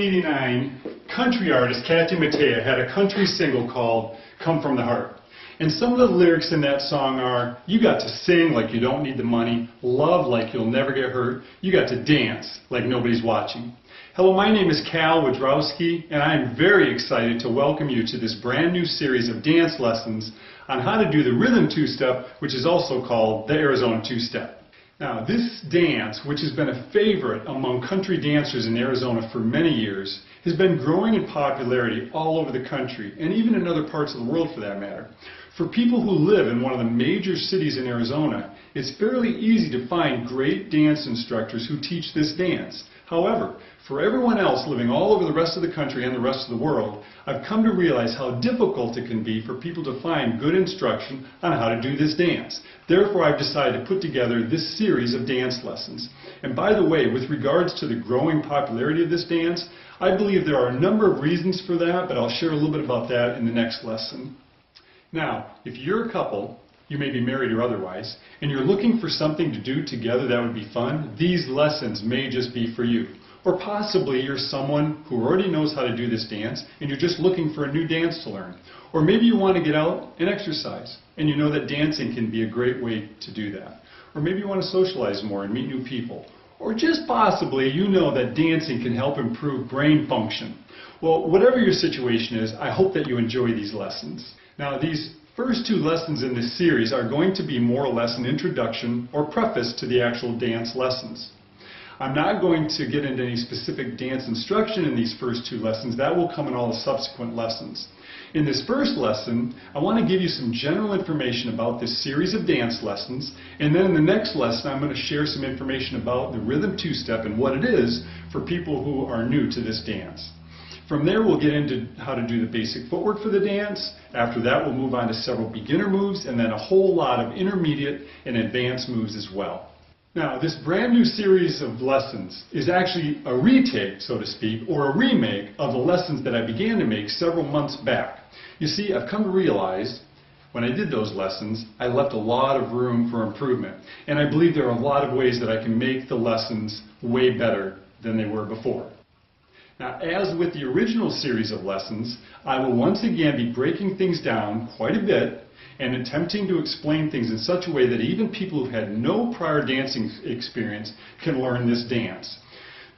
1989, country artist Kathy Mattea had a country single called Come From the Heart. And some of the lyrics in that song are, you got to sing like you don't need the money, love like you'll never get hurt, you got to dance like nobody's watching. Hello, my name is Cal Wodrowski, and I am very excited to welcome you to this brand new series of dance lessons on how to do the rhythm two-step, which is also called the Arizona two-step. Now, this dance, which has been a favorite among country dancers in Arizona for many years, has been growing in popularity all over the country, and even in other parts of the world for that matter. For people who live in one of the major cities in Arizona, it's fairly easy to find great dance instructors who teach this dance. However, for everyone else living all over the rest of the country and the rest of the world, I've come to realize how difficult it can be for people to find good instruction on how to do this dance. Therefore, I've decided to put together this series of dance lessons. And by the way, with regards to the growing popularity of this dance, I believe there are a number of reasons for that, but I'll share a little bit about that in the next lesson. Now, if you're a couple, you may be married or otherwise, and you're looking for something to do together that would be fun, these lessons may just be for you. Or possibly you're someone who already knows how to do this dance and you're just looking for a new dance to learn. Or maybe you want to get out and exercise and you know that dancing can be a great way to do that. Or maybe you want to socialize more and meet new people. Or just possibly you know that dancing can help improve brain function. Well, whatever your situation is, I hope that you enjoy these lessons. Now, these first two lessons in this series are going to be more or less an introduction or preface to the actual dance lessons. I'm not going to get into any specific dance instruction in these first two lessons. That will come in all the subsequent lessons. In this first lesson, I want to give you some general information about this series of dance lessons, and then in the next lesson I'm going to share some information about the rhythm two-step and what it is for people who are new to this dance. From there we'll get into how to do the basic footwork for the dance. After that we'll move on to several beginner moves and then a whole lot of intermediate and advanced moves as well. Now, this brand new series of lessons is actually a retake, so to speak, or a remake of the lessons that I began to make several months back. You see, I've come to realize when I did those lessons, I left a lot of room for improvement. And I believe there are a lot of ways that I can make the lessons way better than they were before. Now, as with the original series of lessons, I will once again be breaking things down quite a bit and attempting to explain things in such a way that even people who've had no prior dancing experience can learn this dance.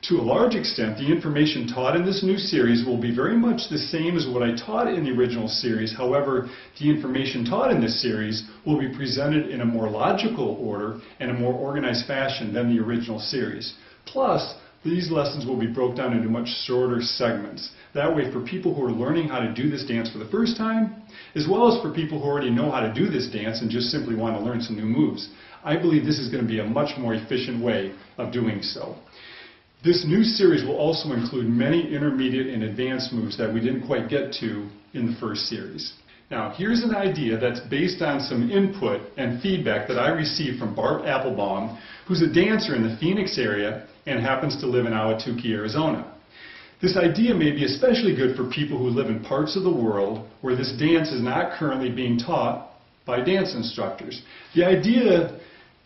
To a large extent, the information taught in this new series will be very much the same as what I taught in the original series. However, the information taught in this series will be presented in a more logical order and a more organized fashion than the original series. Plus, these lessons will be broken down into much shorter segments. That way, for people who are learning how to do this dance for the first time, as well as for people who already know how to do this dance and just simply want to learn some new moves, I believe this is going to be a much more efficient way of doing so. This new series will also include many intermediate and advanced moves that we didn't quite get to in the first series. Now, here's an idea that's based on some input and feedback that I received from Bart Applebaum, who's a dancer in the Phoenix area and happens to live in Ahwatukee, Arizona. This idea may be especially good for people who live in parts of the world where this dance is not currently being taught by dance instructors. The idea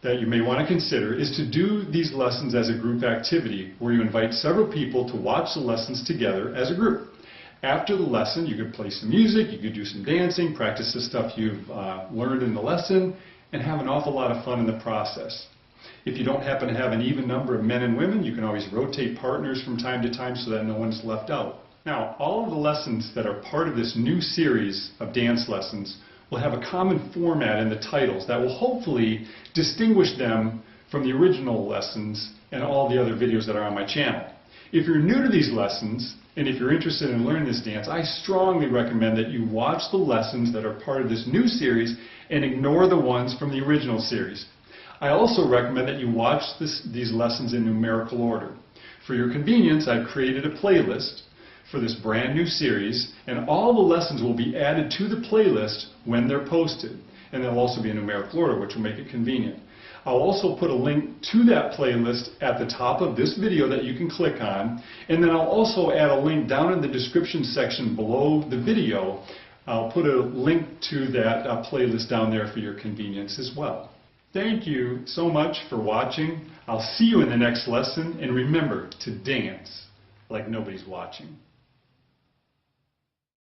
that you may want to consider is to do these lessons as a group activity where you invite several people to watch the lessons together as a group. After the lesson, you could play some music, you could do some dancing, practice the stuff you've learned in the lesson, and have an awful lot of fun in the process. If you don't happen to have an even number of men and women, you can always rotate partners from time to time so that no one's left out. Now, all of the lessons that are part of this new series of dance lessons will have a common format in the titles that will hopefully distinguish them from the original lessons and all the other videos that are on my channel. If you're new to these lessons, and if you're interested in learning this dance, I strongly recommend that you watch the lessons that are part of this new series and ignore the ones from the original series. I also recommend that you watch these lessons in numerical order. For your convenience, I've created a playlist for this brand new series, and all the lessons will be added to the playlist when they're posted. And they'll also be in numerical order, which will make it convenient. I'll also put a link to that playlist at the top of this video that you can click on, and then I'll also add a link down in the description section below the video. I'll put a link to that playlist down there for your convenience as well. Thank you so much for watching. I'll see you in the next lesson, and remember to dance like nobody's watching.